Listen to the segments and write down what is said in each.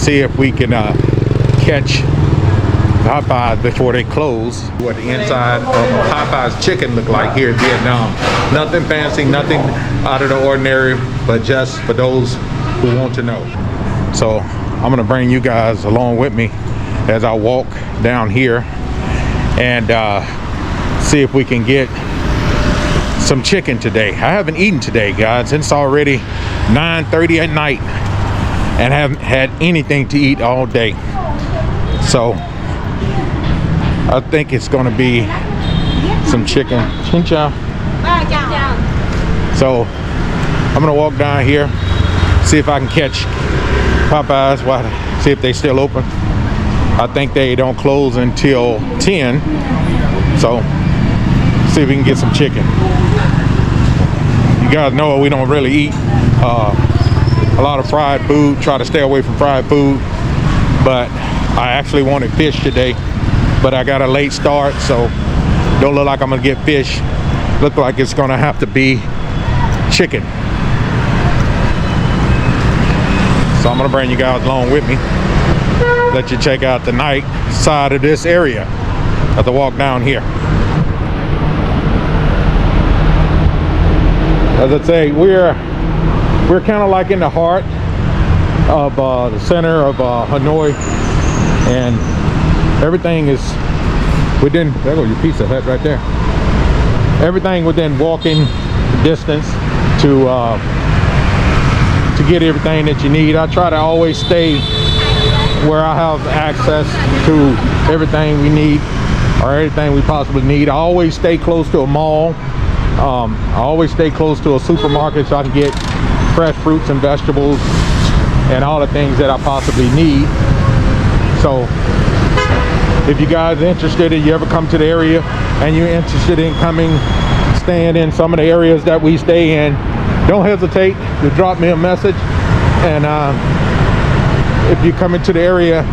see if we can catch Popeyes before they close. What the inside of Popeyes chicken look like here in Vietnam. Nothing fancy, nothing out of the ordinary, but just for those who want to know. So I'm gonna bring you guys along with me as I walk down here and see if we can get some chicken today. I haven't eaten today, guys. It's already 9:30 at night and haven't had anything to eat all day. So I think it's gonna be some chicken. Xin chào. So I'm gonna walk down here, see if I can catch Popeyes, see if they still open. I think they don't close until 10. So see if we can get some chicken. You guys know we don't really eat a lot of fried food, try to stay away from fried food, but I actually wanted fish today, but I got a late start, so don't look like I'm gonna get fish. Look like it's gonna have to be chicken. So I'm gonna bring you guys along with me, let you check out the night side of this area. I have to walk down here. As I say, we're kind of like in the heart of the center of Hanoi, and everything is within, there goes your Pizza Hut right there. Everything within walking distance to get everything that you need. I try to always stay where I have access to everything we need, or everything we possibly need. I always stay close to a mall. I always stay close to a supermarket so I can get fresh fruits and vegetables and all the things that I possibly need. So if you guys are interested, if you ever come to the area and you're interested in staying in some of the areas that we stay in, don't hesitate to drop me a message. And if you come into the area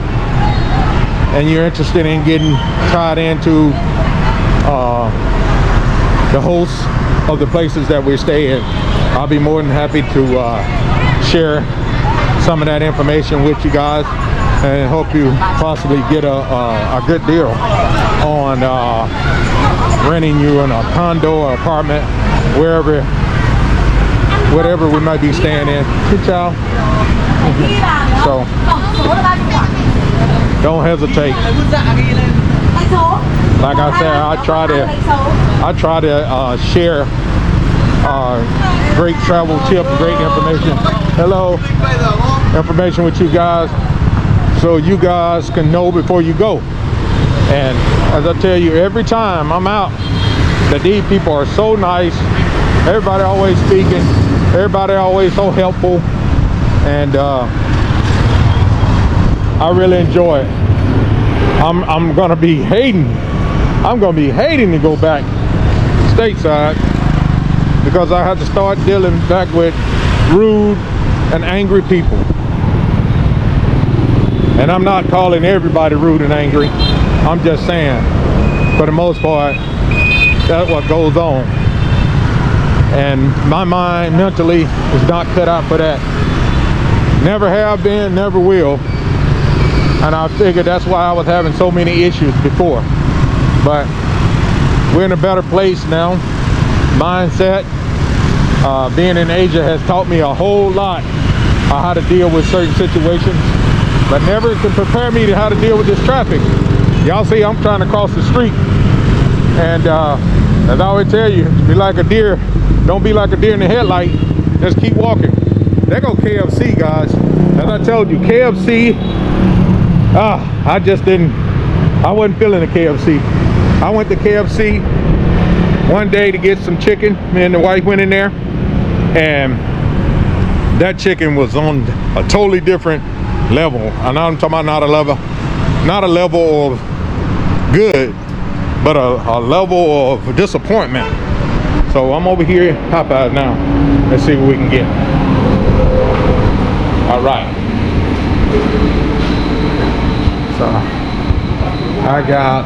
and you're interested in getting tied into the hosts of the places that we stay in, I'll be more than happy to share some of that information with you guys, and hope you possibly get a good deal on renting you in a condo or apartment, whatever we might be staying in. Good job. So don't hesitate. Like I said, I try to share great travel tips, great information. Hello, information with you guys, so you guys can know before you go. And as I tell you, every time I'm out, that these people are so nice. Everybody always speaking. Everybody always so helpful, and I really enjoy it. I'm gonna be hating. I'm gonna be hating to go back stateside, because I had to start dealing back with rude and angry people. And I'm not calling everybody rude and angry. I'm just saying, for the most part, that's what goes on. And my mind mentally is not cut out for that. Never have been, never will. And I figured that's why I was having so many issues before. But we're in a better place now. Mindset, being in Asia has taught me a whole lot on how to deal with certain situations, but never can prepare me to how to deal with this traffic. Y'all see, I'm trying to cross the street, and as I always tell you, be like a deer. Don't be like a deer in the headlight. Just keep walking. There go KFC, guys. As I told you, KFC. I wasn't feeling the KFC. I went to KFC one day to get some chicken. Me and the wife went in there, and that chicken was on a totally different level. And I'm talking about not a level of good, but a level of disappointment. So I'm over here at Popeyes now. Let's see what we can get. All right. So I got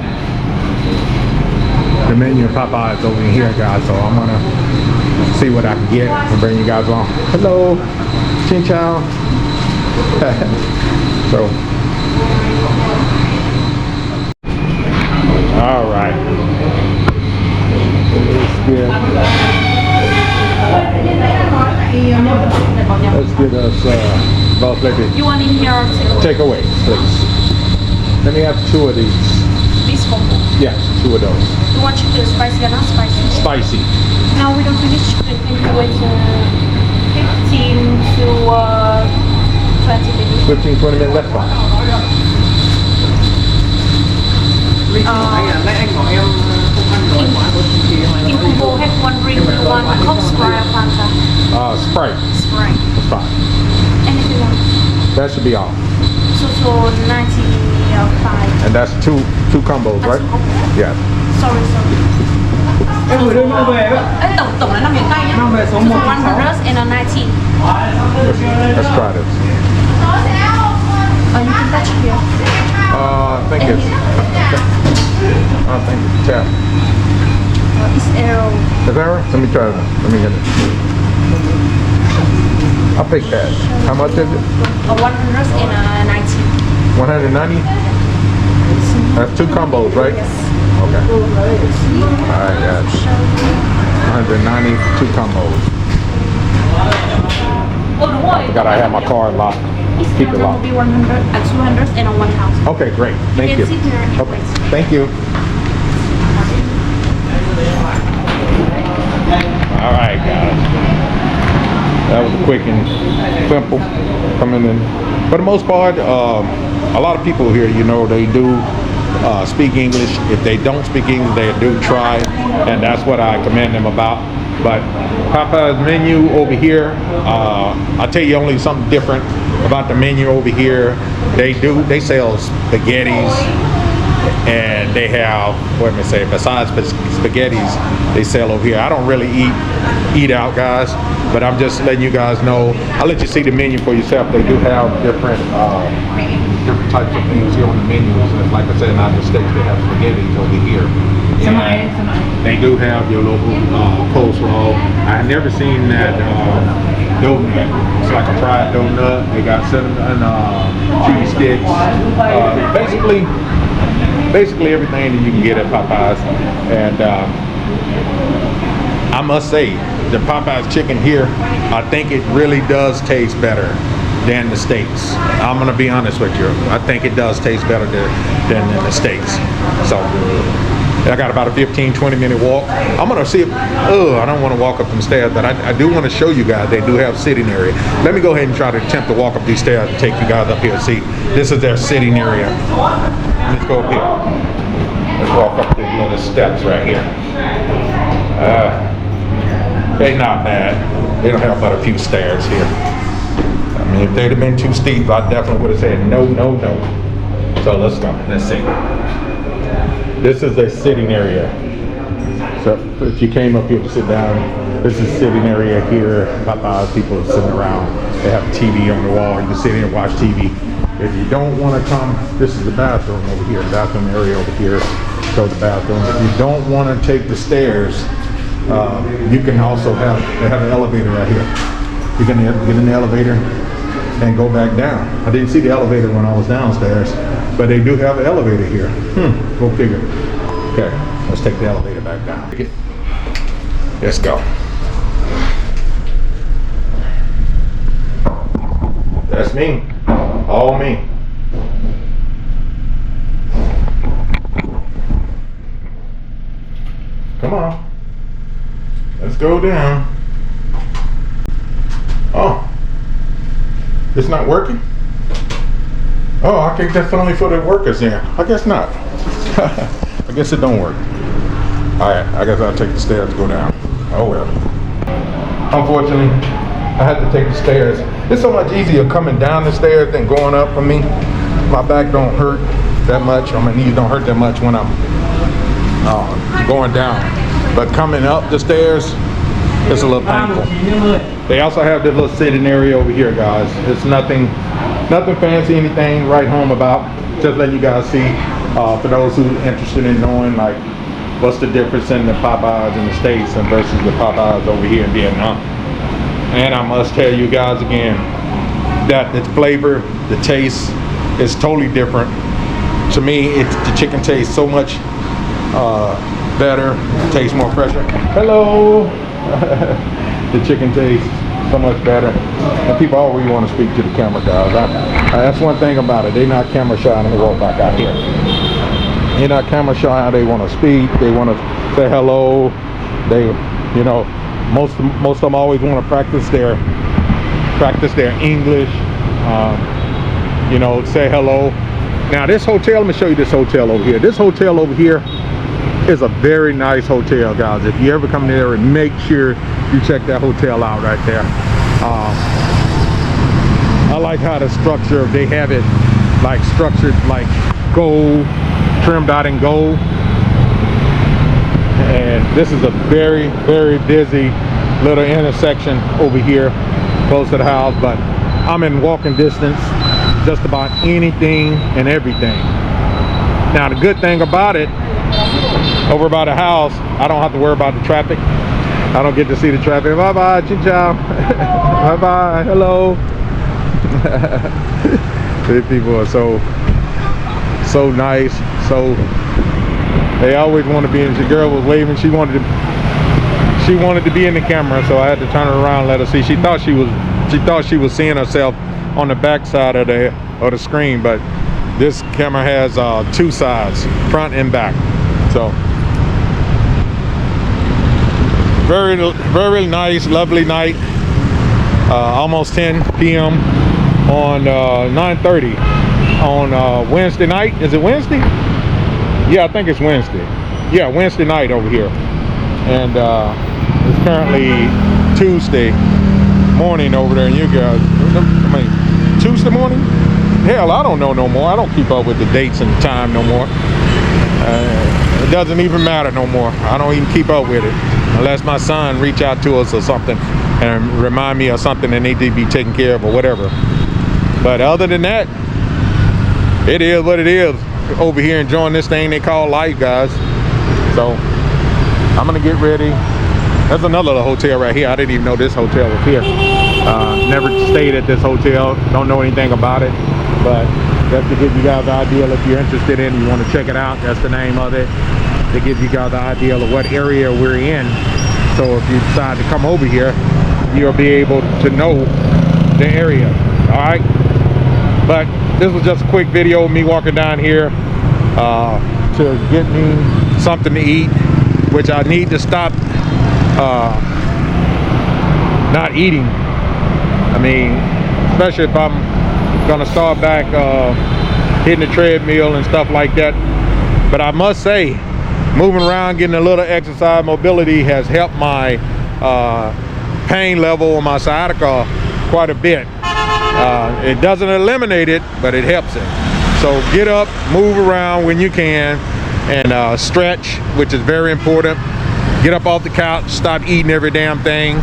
the menu of Popeyes over here, guys. So I'm gonna see what I can get and bring you guys along. Hello, Chin Chow. So, all right. Let's get us both like this. You want in here or Takeaway, please. Let me have 2 of these. this combo? Yes, 2 of those. You want chicken spicy or not spicy? Spicy. No, we don't finish chicken. Can you wait 15 to 20 minutes? 15, 20 minutes, that's fine. In combo, have 1 drink, you want Coke, Sprite, or Fanta? Sprite. Sprite. That's fine. Anything else? That should be all. So 95. And that's two combos, right? Yes. Sorry. Em gửi đơn mua về đó. Tổng là 5 miếng cay nhé. Mang về số 119. Let's try this. You can touch here. I think it's tap. It's arrow. Is that right? Let me try it. Let me get it. I'll pick that. How much is it? 190. 190? That's 2 combos, right? Yes. Okay. Alright, guys. 190, 2 combos. Gotta have my card locked. Keep it Will locked. be 100, 200, and 1,000. Okay, great. Thank You you. can sit here and Okay, wait. thank you. Alright, guys. That was quick and simple coming in. For the most part, a lot of people here, you know, they do speak English. If they don't speak English, they do try, and that's what I commend them about. But Popeyes menu over here, I'll tell you only something different about the menu over here. They sell spaghettis, and they have, what am I say, besides spaghettis, they sell over here. I don't really eat out, guys, but I'm just letting you guys know. I'll let you see the menu for yourself. They do have different types of things here on the menus. And like I said, in the United States, they have spaghettis over here. And they do have your local coleslaw. I had never seen that donut. It's like a fried donut. They got cinnamon cheese sticks. Basically everything that you can get at Popeyes. And I must say, the Popeyes chicken here, I think it really does taste better than the States. I'm gonna be honest with you. I think it does taste better than in the States. So I got about a 15-20 minute walk. I'm gonna see if, I don't wanna walk up them stairs, but I do wanna show you guys they do have sitting area. Let me go ahead and try to attempt to walk up these stairs and take you guys up here and see. This is their sitting area. Let's go up here. Let's walk up these little steps right here. They not bad. They don't have but a few stairs here. I mean, if they'd have been too steep, I definitely would have said no. So let's go. Let's see. This is their sitting area. So if you came up here to sit down, this is sitting area here. Popeyes people are sitting around. They have TV on the wall. You can sit here and watch TV. If you don't want to come, this is the bathroom over here. The bathroom area over here. Show the bathroom. If you don't want to take the stairs, you can also they have an elevator right here. You can get in the elevator and go back down. I didn't see the elevator when I was downstairs, but they do have an elevator here. Go figure. Okay, let's take the elevator back down. Let's go. That's me. All me. Come on. Let's go down. Oh. It's not working? Oh, I think that's only for the workers here. I guess not. I guess it don't work. Alright, I guess I'll take the stairs to go down. Oh well. Unfortunately, I had to take the stairs. It's so much easier coming down the stairs than going up for me. My back don't hurt that much, or my knees don't hurt that much when I'm going down. But coming up the stairs, it's a little painful. They also have this little sitting area over here, guys. It's nothing fancy, anything right home about. Just letting you guys see, for those who are interested in knowing, like, what's the difference in the Popeyes in the States and versus the Popeyes over here in Vietnam. And I must tell you guys again, that the flavor, the taste, It's totally different. To me, the chicken tastes so much better, tastes more fresher. Hello. The chicken tastes so much better. And people always want to speak to the camera, guys. That's one thing about it. They're not camera shy. Let me walk back out here. They're not camera shy. They want to speak. They want to say hello. They, you know, most of them always want to practice their English. You know, say hello. Now this hotel, let me show you this hotel over here. This hotel over here is a very nice hotel, guys. If you ever come there, and make sure you check that hotel out right there. I like how the structure, they have it like structured like gold, trimmed out in gold. And this is a very, very busy little intersection over here close to the house, but I'm in walking distance just about anything and everything. Now the good thing about it, over by the house, I don't have to worry about the traffic. I don't get to see the traffic. Bye bye, ciao ciao. Bye bye, hello. These people are so nice. So they always want to be in. The girl was waving. She wanted to be in the camera, so I had to turn her around and let her see. She thought she was seeing herself on the back side of the screen, but this camera has two sides, front and back. So very, very nice, lovely night. Almost 10 p.m. on 9:30 on Wednesday night. Is it Wednesday? Yeah, I think it's Wednesday. Yeah, Wednesday night over here. And it's currently Tuesday morning over there, and you guys, I mean, Tuesday morning? Hell, I don't know no more. I don't keep up with the dates and time no more. It doesn't even matter no more. I don't even keep up with it unless my son reach out to us or something and remind me of something that needs to be taken care of or whatever. But other than that, it is what it is over here, enjoying this thing they call life, guys. So I'm gonna get ready. There's another little hotel right here. I didn't even know this hotel was here. Never stayed at this hotel, don't know anything about it, but just to give you guys an idea, if you're interested in, you want to check it out, that's the name of it, to give you guys an idea of what area we're in. So if you decide to come over here, you'll be able to know the area. All right, but this was just a quick video of me walking down here to get me something to eat, which I need to stop not eating. I mean, especially if I'm gonna start back hitting the treadmill and stuff like that. But I must say, moving around, getting a little exercise, mobility has helped my pain level on my sciatica quite a bit. It doesn't eliminate it, but it helps it. So get up, move around when you can, and stretch, which is very important. Get up off the couch, stop eating every damn thing,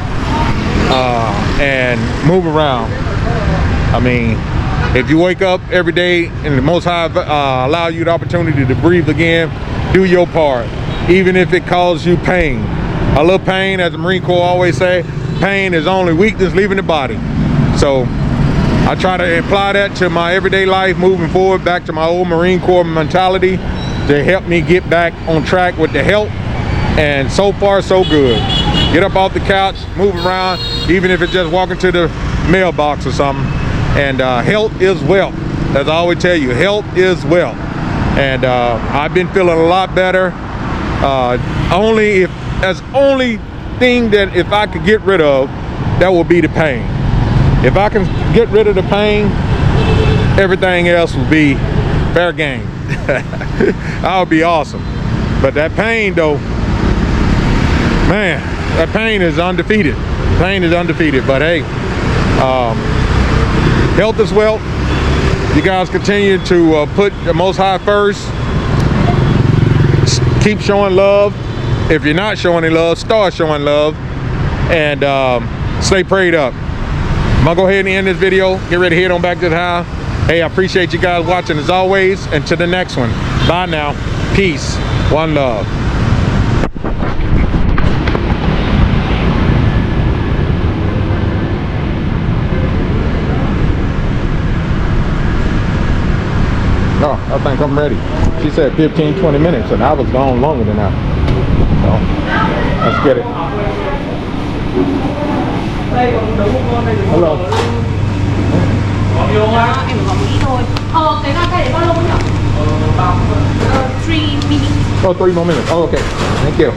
and move around. I mean, if you wake up every day and the Most High allow you the opportunity to breathe again, do your part, even if it causes you pain. A little pain, as the Marine Corps always say, pain is only weakness leaving the body. So I try to apply that to my everyday life moving forward, back to my old Marine Corps mentality to help me get back on track with the health. And so far, so good. Get up off the couch, move around, even if it's just walking to the mailbox or something. And health is wealth. As I always tell you, health is wealth. And I've been feeling a lot better. Only thing that if I could get rid of, that will be the pain. If I can get rid of the pain, everything else will be fair game. That would be awesome. But that pain though, man, that pain is undefeated. Pain is undefeated. But hey, health is wealth. You guys continue to put the Most High first. Keep showing love. If you're not showing any love, start showing love. And stay prayed up. I'm gonna go ahead and end this video. Get ready to head on back to the house. Hey, I appreciate you guys watching as always. And to the next one. Bye now. Peace. One love. No, I think I'm ready. She said 15, 20 minutes, and I was gone longer than that. So, let's get it. Hello. Em có nghĩ thôi. Cái găng tay để bao lâu nhỉ? 3 minutes. Oh, 3 more minutes. Oh, okay. Thank you.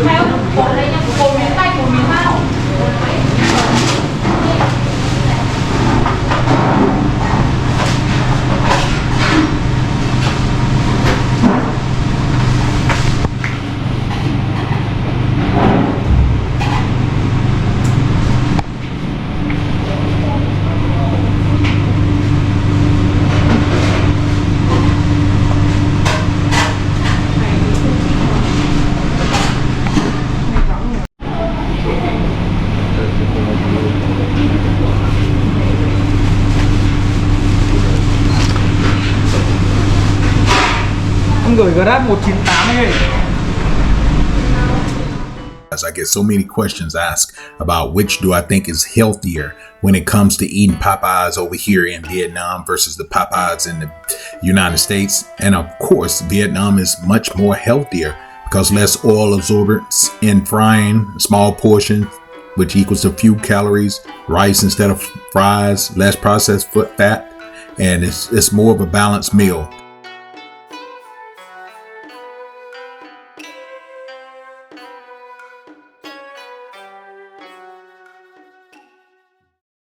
Theo cột đây nha, cột miếng tay, cột miếng bao. Em gửi Grab 198 ấy. I get so many questions asked about which do I think is healthier when it comes to eating Popeyes over here in Vietnam versus the Popeyes in the United States. And of course, Vietnam is much more healthier because less oil absorbance in frying, small portions, which equals a few calories, rice instead of fries, less processed fat, and it's more of a balanced meal.